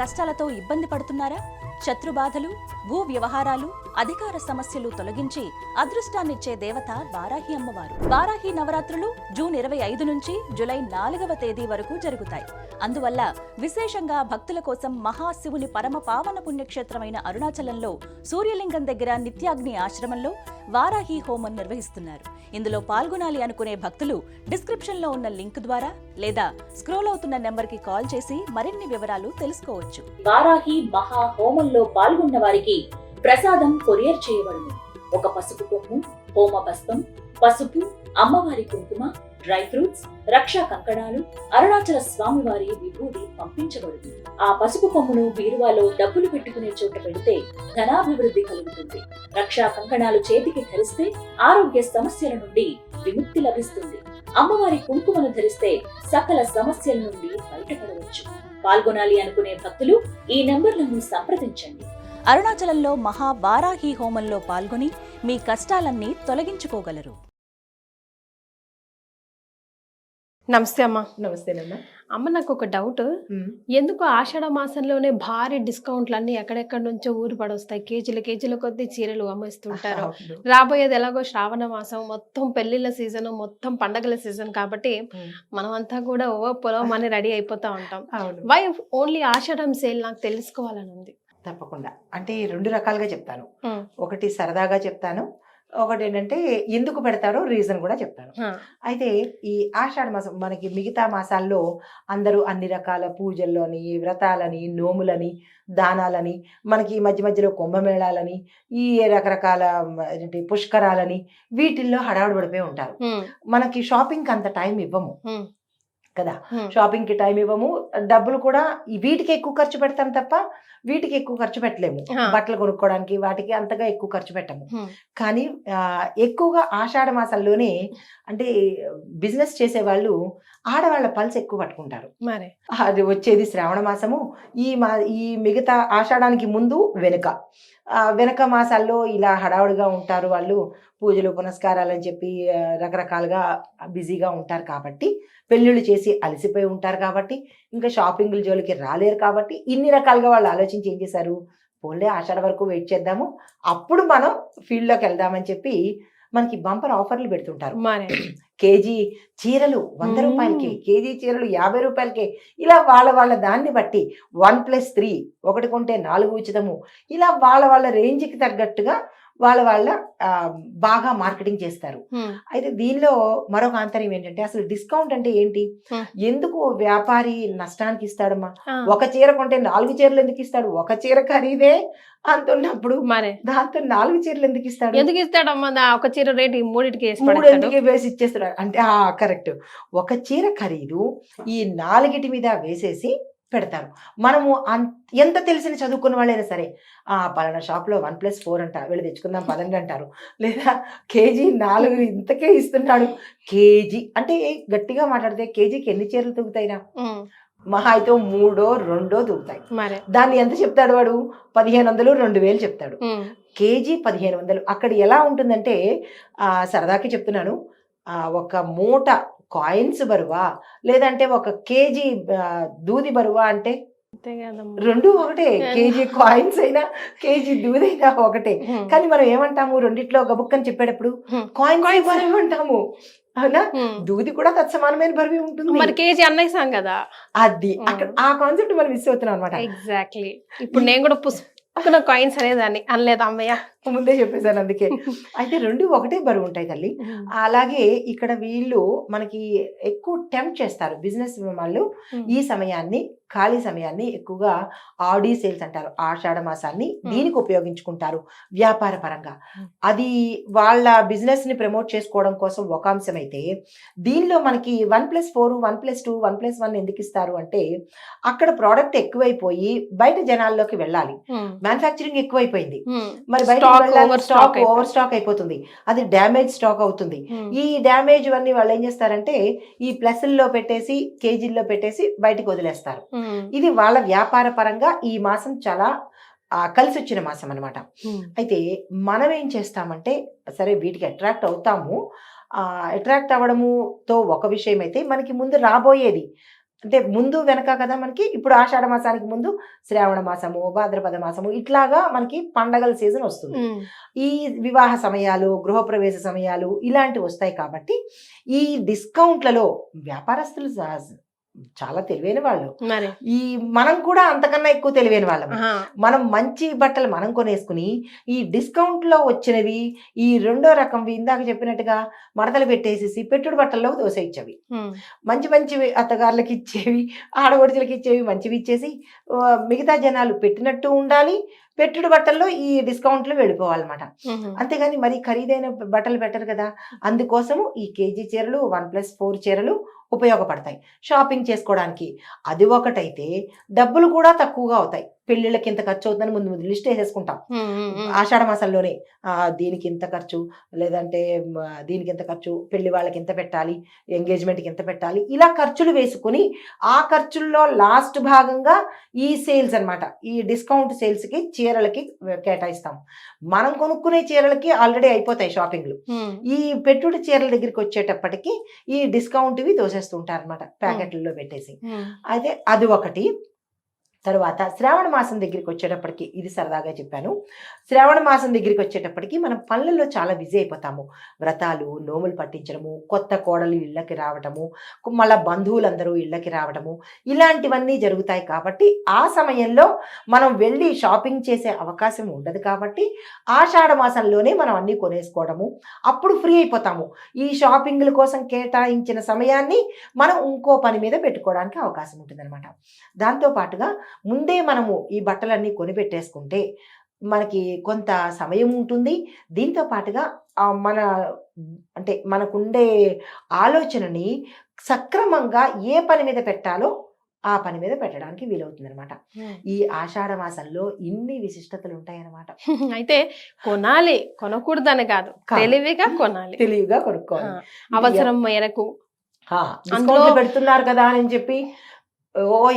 కష్టాలతో ఇబ్బంది పడుతున్నారా? శత్రుబాధలు, భూ వ్యవహారాలు, అధికార సమస్యలు తొలగించి అదృష్టాన్నిచ్చే దేవత వారాహి అమ్మవారు. వారాహి నవరాత్రులు జూన్ 25 నుంచి జూలై 4వ తేదీ వరకు జరుగుతాయి. అందువల్ల విశేషంగా భక్తుల కోసం మహాశివుని పరమ పావన పుణ్యక్షేత్రమైన అరుణాచలంలో సూర్యలింగం దగ్గర నిత్యాగ్ని ఆశ్రమంలో వారాహి హోమం నిర్వహిస్తున్నారు. ఇందులో పాల్గొనాలి అనుకునే భక్తులు డిస్క్రిప్షన్ లో ఉన్న లింక్ ద్వారా లేదా స్క్రోల్ అవుతున్న నెంబర్ కి కాల్ చేసి మరిన్ని వివరాలు తెలుసుకోవచ్చు. వారాహి మహా హోమంలో పాల్గొన్న వారికి ప్రసాదం కొరియర్ చేయబడును. ఒక పసుపు కొమ్ము, హోమ బస్తం, పసుపు, అమ్మవారి కుంకుమ, డ్రై ఫ్రూట్స్, రక్షా కంకణాలు, అరుణాచల స్వామివారి విభూది పంపించబడును. ఆ పసుపు కొమ్మును బీరువాలో డబ్బులు పెట్టుకునే చోట పెడితే ధనాభివృద్ధి కలుగుతుంది. రక్షా కంకణాలు చేతికి ధరిస్తే ఆరోగ్య సమస్యల నుండి విముక్తి లభిస్తుంది. అమ్మవారి కుంకుమను ధరిస్తే సకల సమస్యల నుండి బయటపడవచ్చు. పాల్గొనాలి అనుకునే భక్తులు ఈ నెంబర్లను సంప్రదించండి. అరుణాచలంలో మహా వారాహి హోమంలో పాల్గొని మీ కష్టాలన్నీ తొలగించుకోగలరు. నమస్తే అమ్మ. నమస్తేనమ్మా. అమ్మ, నాకు ఒక డౌట్. ఎందుకు ఆషాఢ మాసంలోనే భారీ డిస్కౌంట్లు అన్ని ఎక్కడెక్కడి నుంచో ఊరు పడొస్తాయి, కేజీల కొద్ది చీరలు అమ్మేస్తుంటారు. రాబోయేది ఎలాగో శ్రావణ మాసం, మొత్తం పెళ్లిళ్ళ సీజన్, మొత్తం పండగల సీజన్ కాబట్టి మనం అంతా కూడా పొలం అని రెడీ అయిపోతా ఉంటాం. Why only Ashadham sale? నాకు తెలుసుకోవాలని ఉంది. తప్పకుండా. అంటే 2 రకాలుగా చెప్తాను. ఒకటి సరదాగా చెప్తాను, ఒకటి ఏంటంటే ఎందుకు పెడతారో రీజన్ కూడా చెప్తాను. అయితే ఈ ఆషాఢ మాసం మనకి మిగతా మాసాల్లో అందరూ అన్ని రకాల పూజల్లోని, వ్రతాలని, నోములని, దానాలని, మనకి మధ్య మధ్యలో కుంభమేళాలని, ఈ రకరకాల పుష్కరాలని, వీటిల్లో హడావుడి పడిపోయి ఉంటారు. మనకి షాపింగ్కి అంత టైం ఇవ్వము కదా. షాపింగ్ కి టైం ఇవ్వము, డబ్బులు కూడా వీటికి ఎక్కువ ఖర్చు పెడతాం తప్ప వీటికి ఎక్కువ ఖర్చు పెట్టలేము. బట్టలు కొనుక్కోవడానికి వాటికి అంతగా ఎక్కువ ఖర్చు పెట్టము. కానీ ఎక్కువగా ఆషాఢ మాసంలోనే అంటే బిజినెస్ చేసే వాళ్ళు ఆడవాళ్ళ పల్స్ ఎక్కువ పట్టుకుంటారు. అది వచ్చేది శ్రావణ మాసము, ఈ మిగతా ఆషాఢానికి ముందు వెనక మాసాల్లో ఇలా హడావుడిగా ఉంటారు వాళ్ళు. పూజలు పునస్కారాలు అని చెప్పి రకరకాలుగా బిజీగా ఉంటారు కాబట్టి, పెళ్ళిళ్ళు చేసి అలసిపోయి ఉంటారు కాబట్టి, ఇంకా షాపింగ్ల జోలికి రాలేరు కాబట్టి, ఇన్ని రకాలుగా వాళ్ళు ఆలోచించి ఏం చేశారు, పోన్లే ఆషాఢ వరకు వెయిట్ చేద్దాము, అప్పుడు మనం ఫీల్డ్లోకి వెళ్దామని చెప్పి మనకి బంపర్ ఆఫర్లు పెడుతుంటారు. కేజీ చీరలు 100 రూపాయలకి, కేజీ చీరలు 50 రూపాయలకి, ఇలా వాళ్ళ దాన్ని బట్టి 1+3 ఒకటి కొంటే 4 ఉచితము, ఇలా వాళ్ళ రేంజ్కి తగ్గట్టుగా వాళ్ళ బాగా మార్కెటింగ్ చేస్తారు. అయితే దీనిలో మరొక ఆంతర్యం ఏంటంటే, అసలు డిస్కౌంట్ అంటే ఏంటి? ఎందుకు వ్యాపారి నష్టానికి ఇస్తాడమ్మా? ఒక చీర కొంటే 4 చీరలు ఎందుకు ఇస్తాడు? ఒక చీర ఖరీదే అంటున్నప్పుడు దాంతో 4 చీరలు ఎందుకు ఇస్తాడు? ఎందుకు ఇస్తాడమ్మా? ఒక చీర రేటు 3 వేసి ఇచ్చేస్తాడు. అంటే కరెక్ట్. ఒక చీర ఖరీదు ఈ 4 మీద వేసేసి పెడతారు. మనము ఎంత తెలిసిన చదువుకున్న వాళ్ళైనా సరే, పలానా షాప్లో 1+4 అంట, వెళ్ళి తెచ్చుకుందాం పదండి అంటారు. లేదా కేజీ 4 ఇంతకే ఇస్తున్నాడు. కేజీ అంటే గట్టిగా మాట్లాడితే కేజీకి ఎన్ని చీరలు తూగుతాయినా? మహా అయితే 3-2 తూగుతాయి. దాన్ని ఎంత చెప్తాడు వాడు? 1500, 2000 చెప్తాడు. కేజీ 1500. అక్కడ ఎలా ఉంటుందంటే, సరదాకి చెప్తున్నాను, ఒక మూట కాయిన్స్ బరువా లేదంటే ఒక కేజీ దూది బరువా అంటే రెండు ఒకటే. కేజీ కాయిన్స్ అయినా కేజీ దూది అయినా ఒకటే. కానీ మనం ఏమంటాము, రెండిట్లో గబుక్కని చెప్పేటప్పుడు కాయిన్స్ బరువు అంటాము, అవునా? దూది కూడా తత్సమానమైన బరువు ఉంటుంది. మరి కేజీ అన్నయ్యాం కదా, అది అక్కడ ఆ కాన్సెప్ట్ మనం మిస్ అవుతున్నాం అనమాట. ఎగ్జాక్ట్లీ. ఇప్పుడు నేను కూడా పుస్తకం కాయిన్స్ అనేదాన్ని అనలేదు అమ్మయ్య, ముందే చెప్పేశాను అందుకే. అయితే 2 ఒకటే బరువు ఉంటాయి తల్లి. అలాగే ఇక్కడ వీళ్ళు మనకి ఎక్కువ టెంప్ట్ చేస్తారు బిజినెస్ వాళ్ళు. ఈ సమయాన్ని, ఖాళీ సమయాన్ని ఎక్కువగా ఆడీ సేల్స్ అంటారు, ఆషాఢ మాసాన్ని దీనికి ఉపయోగించుకుంటారు వ్యాపార పరంగా. అది వాళ్ళ బిజినెస్ ని ప్రమోట్ చేసుకోవడం కోసం ఒక అంశం అయితే, దీనిలో మనకి 1+4, 1+2, 1+1 ఎందుకు ఇస్తారు అంటే, అక్కడ ప్రోడక్ట్ ఎక్కువైపోయి బయట జనాల్లోకి వెళ్ళాలి. మ్యానుఫ్యాక్చరింగ్ ఎక్కువైపోయింది, మరి బయట స్టాక్ ఓవర్ స్టాక్ అయిపోతుంది, అది డ్యామేజ్ స్టాక్ అవుతుంది. ఈ డ్యామేజ్ అన్ని వాళ్ళు ఏం చేస్తారంటే ఈ ప్లస్ల్లో పెట్టేసి, కేజీల్లో పెట్టేసి బయటకు వదిలేస్తారు. ఇది వాళ్ళ వ్యాపార పరంగా ఈ మాసం చాలా కలిసి వచ్చిన మాసం అనమాట. అయితే మనం ఏం చేస్తామంటే, సరే వీటికి అట్రాక్ట్ అవుతాము, అట్రాక్ట్ అవ్వడముతో ఒక విషయం అయితే, మనకి ముందు రాబోయేది అంటే ముందు వెనక కదా మనకి. ఇప్పుడు ఆషాఢ మాసానికి ముందు శ్రావణ మాసము, భాద్రపద మాసము, ఇట్లాగా మనకి పండగల సీజన్ వస్తుంది. ఈ వివాహ సమయాలు, గృహప్రవేశ సమయాలు ఇలాంటివి వస్తాయి కాబట్టి ఈ డిస్కౌంట్లలో వ్యాపారస్తులు చాలా తెలివైన వాళ్ళు. ఈ మనం కూడా అంతకన్నా ఎక్కువ తెలివైన వాళ్ళం. మనం మంచి బట్టలు మనం కొనేసుకుని ఈ డిస్కౌంట్ లో వచ్చినవి ఈ రెండో రకం ఇందాక చెప్పినట్టుగా మడతలు పెట్టేసేసి పెట్టుడు బట్టల్లో దోసేయించేవి, మంచి మంచివి అత్తగారులకి ఇచ్చేవి, ఆడపడుచులకి ఇచ్చేవి మంచివి ఇచ్చేసి మిగతా జనాలు పెట్టినట్టు ఉండాలి, పెట్టుడు బట్టల్లో ఈ డిస్కౌంట్లు వెళ్ళిపోవాలన్నమాట. అంతేగాని మరి ఖరీదైన బట్టలు పెట్టరు కదా. అందుకోసము ఈ కేజీ చీరలు 1+4 చీరలు ఉపయోగపడతాయి షాపింగ్ చేసుకోవడానికి. అది ఒకటైతే డబ్బులు కూడా తక్కువగా అవుతాయి. పెళ్ళిళ్ళకి ఇంత ఖర్చు అవుతుందని ముందు ముందు లిస్ట్ వేసేసుకుంటాం ఆషాఢ మాసంలోనే. దీనికి ఇంత ఖర్చు, లేదంటే దీనికి ఇంత ఖర్చు, పెళ్లి వాళ్ళకి ఇంత పెట్టాలి, ఎంగేజ్మెంట్కి ఇంత పెట్టాలి, ఇలా ఖర్చులు వేసుకుని ఆ ఖర్చుల్లో లాస్ట్ భాగంగా ఈ సేల్స్ అన్నమాట, ఈ డిస్కౌంట్ సేల్స్కి చీరలకి కేటాయిస్తాం. మనం కొనుక్కునే చీరలకి ఆల్రెడీ అయిపోతాయి షాపింగ్లు. ఈ పెట్టుడు చీరల దగ్గరికి వచ్చేటప్పటికి ఈ డిస్కౌంట్ ఇవి తోసేస్తుంటారు అనమాట ప్యాకెట్లలో పెట్టేసి. అయితే అది ఒకటి. తర్వాత శ్రావణ మాసం దగ్గరికి వచ్చేటప్పటికి, ఇది సరదాగా చెప్పాను, శ్రావణ మాసం దగ్గరికి వచ్చేటప్పటికి మనం పనులలో చాలా బిజీ అయిపోతాము. వ్రతాలు, నోములు పట్టించడము, కొత్త కోడలు ఇళ్ళకి రావటము, మళ్ళీ బంధువులందరూ ఇళ్ళకి రావడము, ఇలాంటివన్నీ జరుగుతాయి. కాబట్టి ఆ సమయంలో మనం వెళ్ళి షాపింగ్ చేసే అవకాశం ఉండదు. కాబట్టి ఆషాఢ మాసంలోనే మనం అన్నీ కొనేసుకోవడము, అప్పుడు ఫ్రీ అయిపోతాము. ఈ షాపింగ్ల కోసం కేటాయించిన సమయాన్ని మనం ఇంకో పని మీద పెట్టుకోవడానికి అవకాశం ఉంటుందన్నమాట. దాంతోపాటుగా ముందే మనము ఈ బట్టలన్నీ కొనిపెట్టేసుకుంటే మనకి కొంత సమయం ఉంటుంది. దీంతో పాటుగా మనకుండే ఆలోచనని సక్రమంగా ఏ పని మీద పెట్టాలో ఆ పని మీద పెట్టడానికి వీలవుతుంది అనమాట. ఈ ఆషాఢ మాసంలో ఇన్ని విశిష్టతలు ఉంటాయన్నమాట. అయితే కొనాలి, కొనకూడదని కాదు, తెలివిగా కొనాలి, తెలివిగా కొనుక్కోవాలి. అవసరం మేరకు. పెడుతున్నారు కదా అని చెప్పి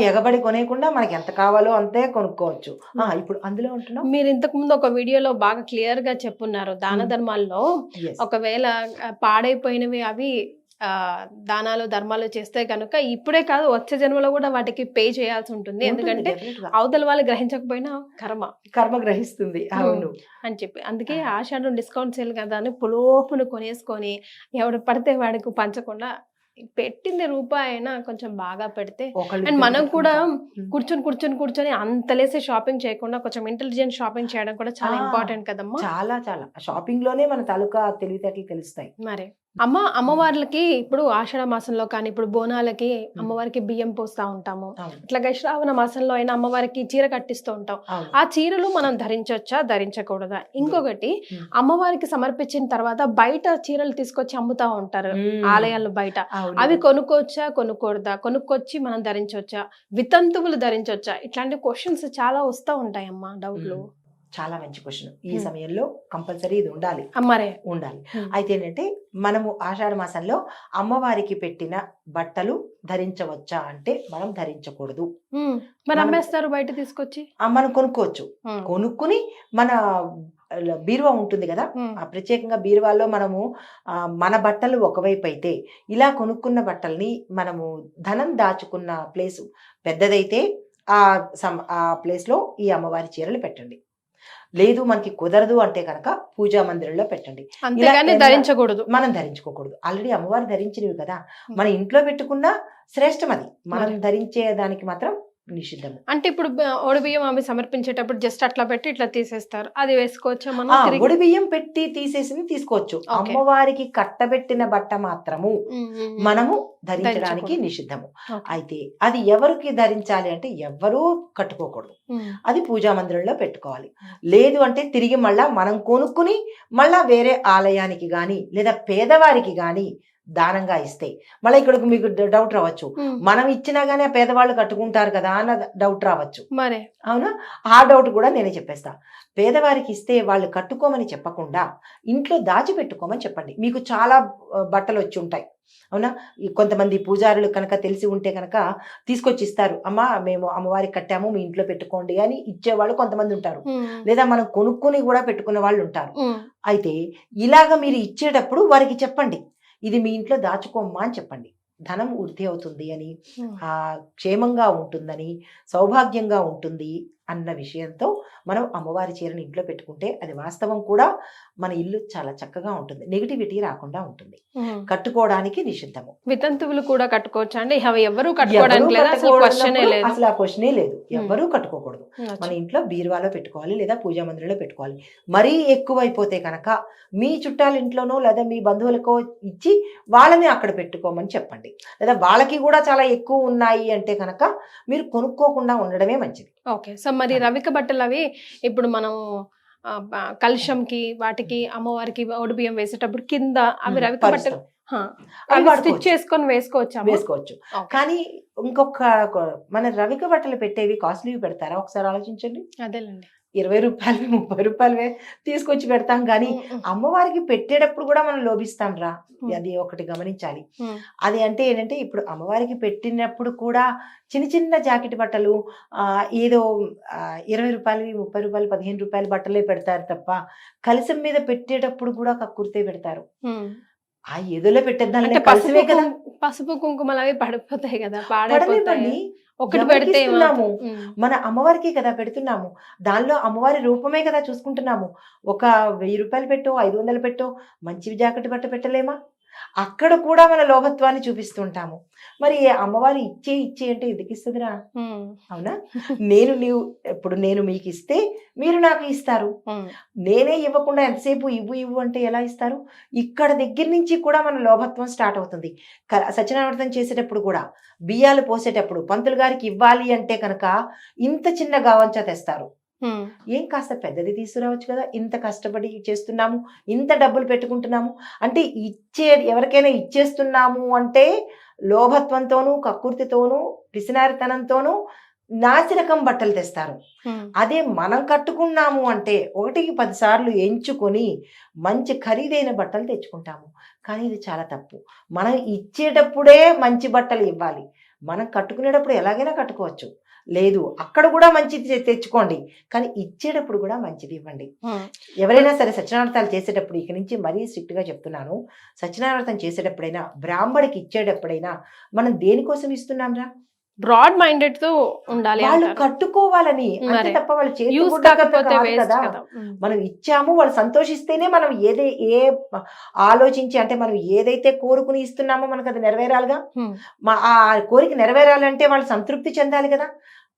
ఎగబడి కొనేయకుండా మనకి ఎంత కావాలో అంతే కొనుక్కోవచ్చు. ఇప్పుడు అందులో ఉంటున్నాం. మీరు ఇంతకు ముందు ఒక వీడియోలో బాగా క్లియర్ గా చెప్పున్నారు, దాన ధర్మాల్లో ఒకవేళ పాడైపోయినవి అవి దానాలు ధర్మాలు చేస్తే కనుక ఇప్పుడే కాదు వచ్చే జన్మలో కూడా వాటికి పే చేయాల్సి ఉంటుంది. ఎందుకంటే అవతల వాళ్ళు గ్రహించకపోయినా కర్మ గ్రహిస్తుంది. అవును అని చెప్పి, అందుకే ఆషాఢం డిస్కౌంట్ సేల్ కదా అని పులోపును కొనేసుకొని ఎవడు పడితే వాడికి పంచకుండా పెట్టింది రూపాయి అయినా కొంచెం బాగా పెడితే, అండ్ మనం కూడా కూర్చొని అంతలేసే షాపింగ్ చేయకుండా కొంచెం ఇంటెలిజెంట్ షాపింగ్ చేయడం కూడా చాలా ఇంపార్టెంట్ కదమ్మా. చాలా షాపింగ్ లోనే మన తాలూకా తెలివితేటలు తెలుస్తాయి. మరి అమ్మవార్లకి ఇప్పుడు ఆషాఢ మాసంలో కానీ ఇప్పుడు బోనాలకి అమ్మవారికి బియ్యం పోస్తా ఉంటాము. ఇట్లాగా శ్రావణ మాసంలో అయినా అమ్మవారికి చీర కట్టిస్తూ ఉంటాం. ఆ చీరలు మనం ధరించవచ్చా, ధరించకూడదా? ఇంకొకటి, అమ్మవారికి సమర్పించిన తర్వాత బయట చీరలు తీసుకొచ్చి అమ్ముతా ఉంటారు ఆలయాలు బయట, అవి కొనుక్కోవచ్చా, కొనుక్కోడదా? కొనుక్కొచ్చి మనం ధరించవచ్చా, వితంతువులు ధరించవచ్చా? ఇట్లాంటి క్వశ్చన్స్ చాలా వస్తూ ఉంటాయమ్మా, డౌట్లు. చాలా మంచి క్వశ్చన్. ఈ సమయంలో కంపల్సరీ ఇది ఉండాలి. అయితే ఏంటంటే మనము ఆషాఢ మాసంలో అమ్మవారికి పెట్టిన బట్టలు ధరించవచ్చా అంటే మనం ధరించకూడదు. మరి అమ్మేస్తారు బయట తీసుకొచ్చి, మనం కొనుక్కోవచ్చు. కొనుక్కుని మన బీరువా ఉంటుంది కదా, ప్రత్యేకంగా బీరువాలో మనము మన బట్టలు ఒకవైపు అయితే, ఇలా కొనుక్కున్న బట్టల్ని మనము ధనం దాచుకున్న ప్లేసు పెద్దదైతే ఆ ప్లేస్లో ఈ అమ్మవారి చీరలు పెట్టండి. లేదు మనకి కుదరదు అంటే కనుక పూజా మందిరంలో పెట్టండి. ధరించకూడదు, మనం ధరించుకోకూడదు. ఆల్రెడీ అమ్మవారు ధరించినవి కదా, మన ఇంట్లో పెట్టుకున్నా శ్రేష్టం. అది మనం ధరించే దానికి మాత్రం నిషిద్ధము. అంటే ఇప్పుడు ఒడి బియ్యం ఆమె సమర్పించేటప్పుడు జస్ట్ అట్లా పెట్టి ఇట్లా తీసేస్తారు, అది వేసుకోవచ్చు మనం? ఒడి బియ్యం పెట్టి తీసేసి తీసుకోవచ్చు. అమ్మవారికి కట్టబెట్టిన బట్ట మాత్రము మనము ధరించడానికి నిషిద్ధము. అయితే అది ఎవరికి ధరించాలి అంటే ఎవ్వరూ కట్టుకోకూడదు, అది పూజా మందిరంలో పెట్టుకోవాలి. లేదు అంటే తిరిగి మళ్ళా మనం కొనుక్కుని మళ్ళా వేరే ఆలయానికి గాని లేదా పేదవారికి గాని దానంగా ఇస్తే, మళ్ళీ ఇక్కడ మీకు డౌట్ రావచ్చు, మనం ఇచ్చినా గానీ ఆ పేదవాళ్ళు కట్టుకుంటారు కదా అన్న డౌట్ రావచ్చు. మరి అవునా, ఆ డౌట్ కూడా నేనే చెప్పేస్తా. పేదవారికి ఇస్తే వాళ్ళు కట్టుకోమని చెప్పకుండా ఇంట్లో దాచిపెట్టుకోమని చెప్పండి. మీకు చాలా బట్టలు వచ్చి ఉంటాయి, అవునా, కొంతమంది పూజారులు కనుక తెలిసి ఉంటే కనుక తీసుకొచ్చి ఇస్తారు. అమ్మా మేము అమ్మవారికి కట్టాము, మీ ఇంట్లో పెట్టుకోండి అని ఇచ్చేవాళ్ళు కొంతమంది ఉంటారు. లేదా మనం కొనుక్కుని కూడా పెట్టుకునే వాళ్ళు ఉంటారు. అయితే ఇలాగ మీరు ఇచ్చేటప్పుడు వారికి చెప్పండి, ఇది మీ ఇంట్లో దాచుకోమ్మా అని చెప్పండి. ధనం వృద్ధి అవుతుంది అని, క్షేమంగా ఉంటుందని, సౌభాగ్యంగా ఉంటుంది అన్న విషయంతో మనం అమ్మవారి చీరని ఇంట్లో పెట్టుకుంటే అది వాస్తవం కూడా మన ఇల్లు చాలా చక్కగా ఉంటుంది, నెగిటివిటీ రాకుండా ఉంటుంది. కట్టుకోవడానికి నిషిద్ధము. వితంతువులు కూడా కట్టుకోవచ్చా అండి? అవి ఎవరు కట్టుకోవడానికి లేదు, అసలు క్వశ్చనే లేదు. అసలు ఆ క్వశ్చనే లేదు, ఎవరూ కట్టుకోకూడదు. మన ఇంట్లో బీరువాలో పెట్టుకోవాలి లేదా పూజా మందిరంలో పెట్టుకోవాలి. మరీ ఎక్కువైపోతే కనుక మీ చుట్టాల ఇంట్లోనో లేదా మీ బంధువులకో ఇచ్చి వాళ్ళని అక్కడ పెట్టుకోమని చెప్పండి. లేదా వాళ్ళకి కూడా చాలా ఎక్కువ ఉన్నాయి అంటే కనుక మీరు కొనుక్కోకుండా ఉండడమే మంచిది. ఓకే. సో మరి రవిక బట్టలు అవి ఇప్పుడు మనం కలశంకి వాటికి అమ్మవారికి బియ్యం వేసేటప్పుడు కింద అవి రవిక బట్టలు స్టిచ్ చేసుకొని వేసుకోవచ్చు. కానీ ఇంకొక మన రవిక బట్టలు పెట్టేవి కాస్ట్లీ పెడతారా ఒకసారి ఆలోచించండి. అదేలేండి, 20 రూపాయలు 30 రూపాయలు తీసుకొచ్చి పెడతాం. కానీ అమ్మవారికి పెట్టేటప్పుడు కూడా మనం లోభిస్తాం రా, అది ఒకటి గమనించాలి. అది అంటే ఏంటంటే ఇప్పుడు అమ్మవారికి పెట్టినప్పుడు కూడా చిన్న చిన్న జాకెట్ బట్టలు ఏదో 20 రూపాయలు 30 రూపాయలు 15 రూపాయలు బట్టలే పెడతారు తప్ప కలశం మీద పెట్టేటప్పుడు కూడా కక్కుర్తే పెడతారు. ఆ ఎదులో పెట్టేద్దాం, పసుపు కుంకుమలు అవి పడిపోతాయి కదా, పడనివ్వండి. ఒకటి పెడితే మన అమ్మవారికి కదా పెడుతున్నాము, దానిలో అమ్మవారి రూపమే కదా చూసుకుంటున్నాము. ఒక 1000 రూపాయలు పెట్టో 500 పెట్టో మంచి జాకెట్ బట్ట పెట్టలేమా? అక్కడ కూడా మన లోభత్వాన్ని చూపిస్తుంటాము. మరి అమ్మవారి ఇచ్చే అంటే ఎందుకు ఇస్తుందిరా? అవునా? నేను మీకు ఇస్తే మీరు నాకు ఇస్తారు, నేనే ఇవ్వకుండా ఎంతసేపు ఇవ్వు అంటే ఎలా ఇస్తారు? ఇక్కడ దగ్గర నుంచి కూడా మన లోభత్వం స్టార్ట్ అవుతుంది. సత్యనారాయణ చేసేటప్పుడు కూడా బియ్యాలు పోసేటప్పుడు పంతులు గారికి ఇవ్వాలి అంటే కనుక ఇంత చిన్న గావంచా తెస్తారు. ఏం కాస్త పెద్దది తీసుకురావచ్చు కదా, ఇంత కష్టపడి చేస్తున్నాము, ఇంత డబ్బులు పెట్టుకుంటున్నాము అంటే ఎవరికైనా ఇచ్చేస్తున్నాము అంటే లోభత్వంతోనూ కక్కుర్తితోనూ పిసినారితనంతోనూ నాసిరకం బట్టలు తెస్తారు. అదే మనం కట్టుకున్నాము అంటే 1కి 10 సార్లు ఎంచుకొని మంచి ఖరీదైన బట్టలు తెచ్చుకుంటాము. కానీ ఇది చాలా తప్పు. మనం ఇచ్చేటప్పుడే మంచి బట్టలు ఇవ్వాలి. మనం కట్టుకునేటప్పుడు ఎలాగైనా కట్టుకోవచ్చు, లేదు అక్కడ కూడా మంచిది తెచ్చుకోండి, కానీ ఇచ్చేటప్పుడు కూడా మంచిది ఇవ్వండి. ఎవరైనా సరే సత్యనారాయణ చేసేటప్పుడు ఇక నుంచి మరీ స్ట్రిక్ట్ గా చెప్తున్నాను, సత్యనారాయణ చేసేటప్పుడైనా బ్రాహ్మడికి ఇచ్చేటప్పుడైనా మనం దేనికోసం ఇస్తున్నాం రా? బ్రాడ్ మైండెడ్ తో ఉండాలి, వాళ్ళు కట్టుకోవాలని, అంతే తప్ప వాళ్ళు కదా. మనం ఇచ్చాము, వాళ్ళు సంతోషిస్తేనే మనం ఏ ఆలోచించి అంటే మనం ఏదైతే కోరుకుని ఇస్తున్నామో మనకు అది నెరవేరాలిగా. ఆ కోరిక నెరవేరాలంటే వాళ్ళు సంతృప్తి చెందాలి కదా.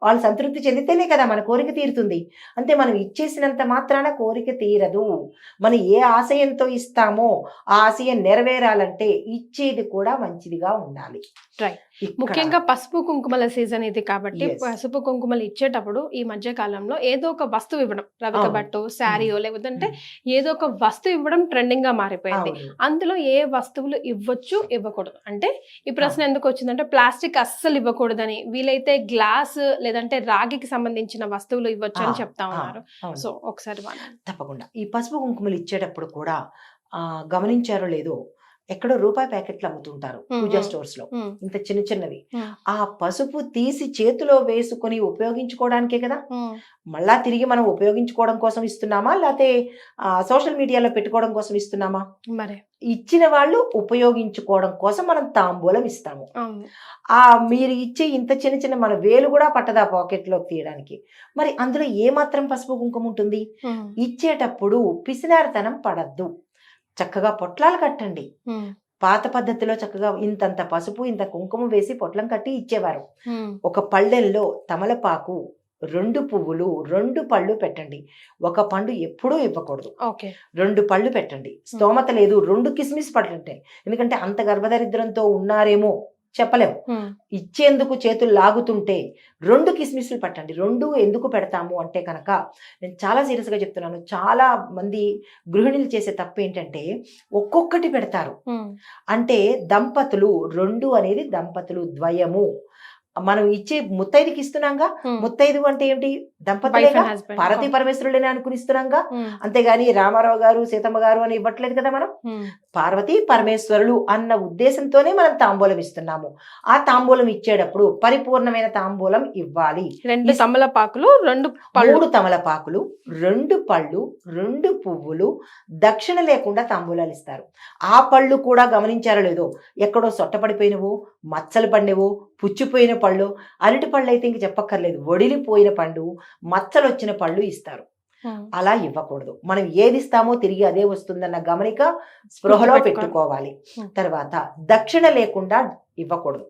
వాళ్ళు సంతృప్తి చెందితేనే కదా మన కోరిక తీరుతుంది. అంతే, మనం ఇచ్చేసినంత మాత్రాన కోరిక తీరదు. మనం ఏ ఆశయంతో ఇస్తామో ఆ ఆశయం నెరవేరాలంటే ఇచ్చేది కూడా మంచిదిగా ఉండాలి. ముఖ్యంగా పసుపు కుంకుమల సీజన్ ఇది కాబట్టి పసుపు కుంకుమలు ఇచ్చేటప్పుడు ఈ మధ్య కాలంలో ఏదో ఒక వస్తువు ఇవ్వడం, రవిక బట్టో శారీయో లేకపోతే ఏదో ఒక వస్తువు ఇవ్వడం ట్రెండింగ్ గా మారిపోయింది. అందులో ఏ వస్తువులు ఇవ్వచ్చు ఇవ్వకూడదు అంటే ఈ ప్రశ్న ఎందుకు వచ్చిందంటే ప్లాస్టిక్ అస్సలు ఇవ్వకూడదని, వీలైతే గ్లాస్ లేదంటే రాగికి సంబంధించిన వస్తువులు ఇవ్వచ్చు అని చెప్తా ఉన్నారు. సో ఒకసారి తప్పకుండా ఈ పసుపు కుంకుమలు ఇచ్చేటప్పుడు కూడా గమనించారో లేదో, ఎక్కడో రూపాయి ప్యాకెట్లు అమ్ముతుంటారు పూజా స్టోర్స్ లో, ఇంత చిన్న చిన్నవి. ఆ పసుపు తీసి చేతిలో వేసుకొని ఉపయోగించుకోవడానికే కదా, మళ్ళా తిరిగి మనం ఉపయోగించుకోవడం కోసం ఇస్తున్నామా లేకపోతే సోషల్ మీడియాలో పెట్టుకోవడం కోసం ఇస్తున్నామా? మరి ఇచ్చిన వాళ్ళు ఉపయోగించుకోవడం కోసం మనం తాంబూలం ఇస్తాము. మీరు ఇచ్చే ఇంత చిన్న చిన్న మన వేలు కూడా పట్టదా పాకెట్ లో తీయడానికి. మరి అందులో ఏ మాత్రం పసుపు కుంకుమ ఉంటుంది? ఇచ్చేటప్పుడు పిసినారితనం పడద్దు, చక్కగా పొట్లాలు కట్టండి. పాత పద్ధతిలో చక్కగా ఇంతంత పసుపు ఇంత కుంకుమ వేసి పొట్లం కట్టి ఇచ్చేవారు. ఒక పళ్ళెల్లో తమలపాకు, 2 పువ్వులు, 2 పళ్ళు పెట్టండి. ఒక పండు ఎప్పుడూ ఇవ్వకూడదు. 2 పళ్ళు పెట్టండి. స్తోమత లేదు 2 కిస్మిస్ పళ్ళు ఉంటాయి, ఎందుకంటే అంత గర్భదరిద్రంతో ఉన్నారేమో చెప్పలేము. ఇచ్చేందుకు చేతులు లాగుతుంటే 2 కిస్మిస్లు పట్టండి. 2 ఎందుకు పెడతాము అంటే కనుక నేను చాలా సీరియస్ గా చెప్తున్నాను, చాలా మంది గృహిణులు చేసే తప్పు ఏంటంటే ఒక్కొక్కటి పెడతారు. అంటే దంపతులు 2 అనేది దంపతులు ద్వయము, మనం ఇచ్చే ముత్తైదుకి ఇస్తున్నాంగా. ముత్తైదు అంటే ఏంటి? దంపతులేగా, పార్వతీ పరమేశ్వరులేనే అనుకుని ఇస్తున్నాంగా. అంతేగాని రామారావు గారు సీతమ్మ గారు అని ఇవ్వట్లేదు కదా మనం. పార్వతీ పరమేశ్వరులు అన్న ఉద్దేశంతోనే మనం తాంబూలం ఇస్తున్నాము. ఆ తాంబూలం ఇచ్చేటప్పుడు పరిపూర్ణమైన తాంబూలం ఇవ్వాలి. 2 తమలపాకులు, 2 3 తమలపాకులు, 2 పళ్ళు, 2 పువ్వులు, దక్షిణ లేకుండా తాంబూలాలు ఇస్తారు. ఆ పళ్ళు కూడా గమనించారో లేదో, ఎక్కడో సొట్టపడిపోయినవో, మచ్చలు పడినవో, పుచ్చిపోయిన పళ్ళు, అరటి పళ్ళు అయితే ఇంక చెప్పక్కర్లేదు, ఒడిలిపోయిన పండు, మచ్చలు వచ్చిన పళ్ళు ఇస్తారు. అలా ఇవ్వకూడదు. మనం ఏది ఇస్తామో తిరిగి అదే వస్తుందన్న గమనిక స్పృహలో పెట్టుకోవాలి. తర్వాత దక్షిణ లేకుండా ఇవ్వకూడదు.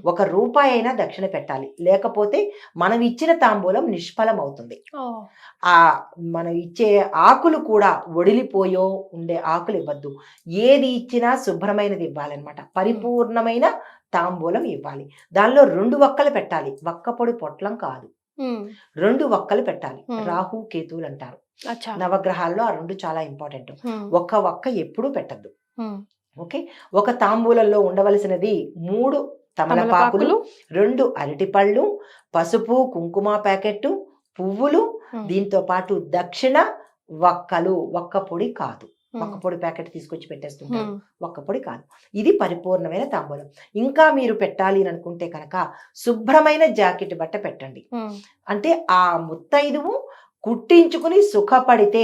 1 రూపాయి అయినా దక్షిణ పెట్టాలి, లేకపోతే మనం ఇచ్చిన తాంబూలం నిష్ఫలం అవుతుంది. మనం ఇచ్చే ఆకులు కూడా ఒడిలిపోయో ఉండే ఆకులు ఇవ్వద్దు. ఏది ఇచ్చినా శుభ్రమైనది ఇవ్వాలన్నమాట. పరిపూర్ణమైన తాంబూలం ఇవ్వాలి. దానిలో 2 వక్కలు పెట్టాలి, వక్క పొడి పొట్లం కాదు. 2 వక్కలు పెట్టాలి. రాహు కేతువులు అంటారు నవగ్రహాల్లో, ఆ 2 చాలా ఇంపార్టెంట్. 1 వక్క ఎప్పుడూ పెట్టద్దు. ఓకే. 1 తాంబూలంలో ఉండవలసినది 3 తమలపాకులు, 2 అరటిపళ్ళు, పసుపు కుంకుమ ప్యాకెట్, పువ్వులు, దీంతో పాటు దక్షిణ, వక్కలు. వక్క పొడి కాదు, వక్క పొడి ప్యాకెట్ తీసుకొచ్చి పెట్టేస్తుంటారు, వక్క పొడి కాదు. ఇది పరిపూర్ణమైన తాంబూలం. ఇంకా మీరు పెట్టాలి అని అనుకుంటే కనుక శుభ్రమైన జాకెట్ బట్ట పెట్టండి. అంటే ఆ ముత్తైదువు కుట్టించుకుని సుఖపడితే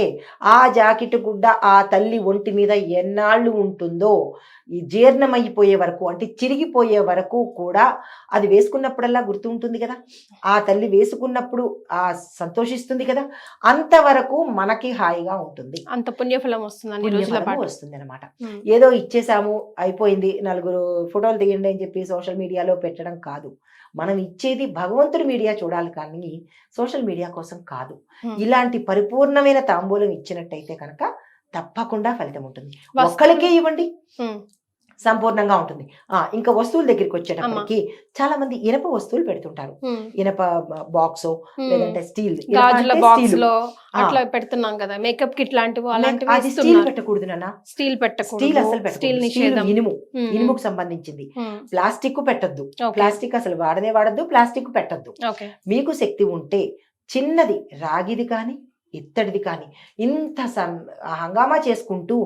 ఆ జాకెట్ గుడ్డ ఆ తల్లి ఒంటి మీద ఎన్నాళ్ళు ఉంటుందో, ఈ జీర్ణమైపోయే వరకు, అంటే చిరిగిపోయే వరకు కూడా అది వేసుకున్నప్పుడల్లా గుర్తు ఉంటుంది కదా. ఆ తల్లి వేసుకున్నప్పుడు ఆ సంతోషిస్తుంది కదా, అంతవరకు మనకి హాయిగా ఉంటుంది. అంత పుణ్యఫలం వస్తుంది అనమాట. ఏదో ఇచ్చేసాము అయిపోయింది, 4 ఫోటోలు తీయండి అని చెప్పి సోషల్ మీడియాలో పెట్టడం కాదు. మనం ఇచ్చేది భగవంతుడి మీడియా చూడాలి కానీ సోషల్ మీడియా కోసం కాదు. ఇలాంటి పరిపూర్ణమైన తాంబూలం ఇచ్చినట్టయితే కనుక తప్పకుండా ఫలితం ఉంటుంది. ఒక్కరికే ఇవ్వండి, సంపూర్ణంగా ఉంటుంది. ఇంకా వస్తువుల దగ్గరికి వచ్చేటప్పటికి చాలా మంది ఇనప వస్తువులు పెడుతుంటారు. ఇనప బాక్స్, లేదంటే స్టీల్ అట్లా పెడుతున్నాం కదా, మేకప్ కిట్ లాంటివి. స్టీల్ పెట్టకూడదు నాన్న, స్టీల్ స్టీల్ అసలు పెట్టకూడదు. ఇనుముకు సంబంధించింది. ప్లాస్టిక్ పెట్టద్దు, ప్లాస్టిక్ అసలు వాడద్దు, ప్లాస్టిక్ పెట్టద్దు. మీకు శక్తి ఉంటే చిన్నది రాగిది కానీ ఇత్తడిది కానీ, ఇంత హంగామా చేసుకుంటూ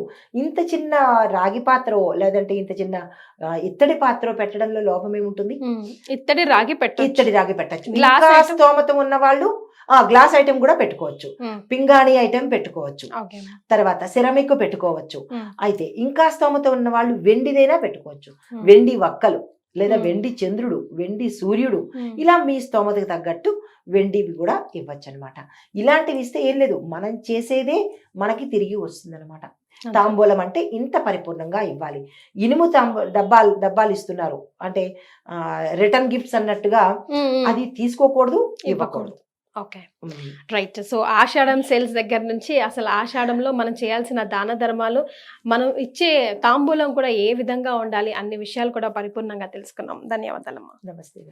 ఇంత చిన్న రాగి పాత్ర లేదంటే ఇంత చిన్న ఇత్తడి పాత్ర పెట్టడంలో లోపం ఏముంటుంది? ఇత్తడి రాగి పెట్టచ్చు. స్తోమత ఉన్న వాళ్ళు గ్లాస్ ఐటెం కూడా పెట్టుకోవచ్చు, పింగాణి ఐటెం పెట్టుకోవచ్చు, తర్వాత సిరమిక్ పెట్టుకోవచ్చు. అయితే ఇంకా స్తోమత ఉన్న వాళ్ళు వెండిదైనా పెట్టుకోవచ్చు. వెండి వక్కలు, లేదా వెండి చంద్రుడు, వెండి సూర్యుడు, ఇలా మీ స్తోమతకు తగ్గట్టు వెండివి కూడా ఇవ్వచ్చు అనమాట. ఇలాంటివి ఇస్తే ఏం లేదు, మనం చేసేదే మనకి తిరిగి వస్తుంది అనమాట. తాంబూలం అంటే ఇంత పరిపూర్ణంగా ఇవ్వాలి. ఇనుము డబ్బాలు ఇస్తున్నారు అంటే రిటర్న్ గిఫ్ట్స్ అన్నట్టుగా అది తీసుకోకూడదు, ఇవ్వకూడదు. Okay, right. సో ఆషాఢం సేల్స్ దగ్గర నుంచి అసలు ఆషాఢంలో మనం చేయాల్సిన దాన ధర్మాలు, మనం ఇచ్చే తాంబూలం కూడా ఏ విధంగా ఉండాలి, అన్ని విషయాలు కూడా పరిపూర్ణంగా తెలుసుకున్నాం. ధన్యవాదాలమ్మా. నమస్తే.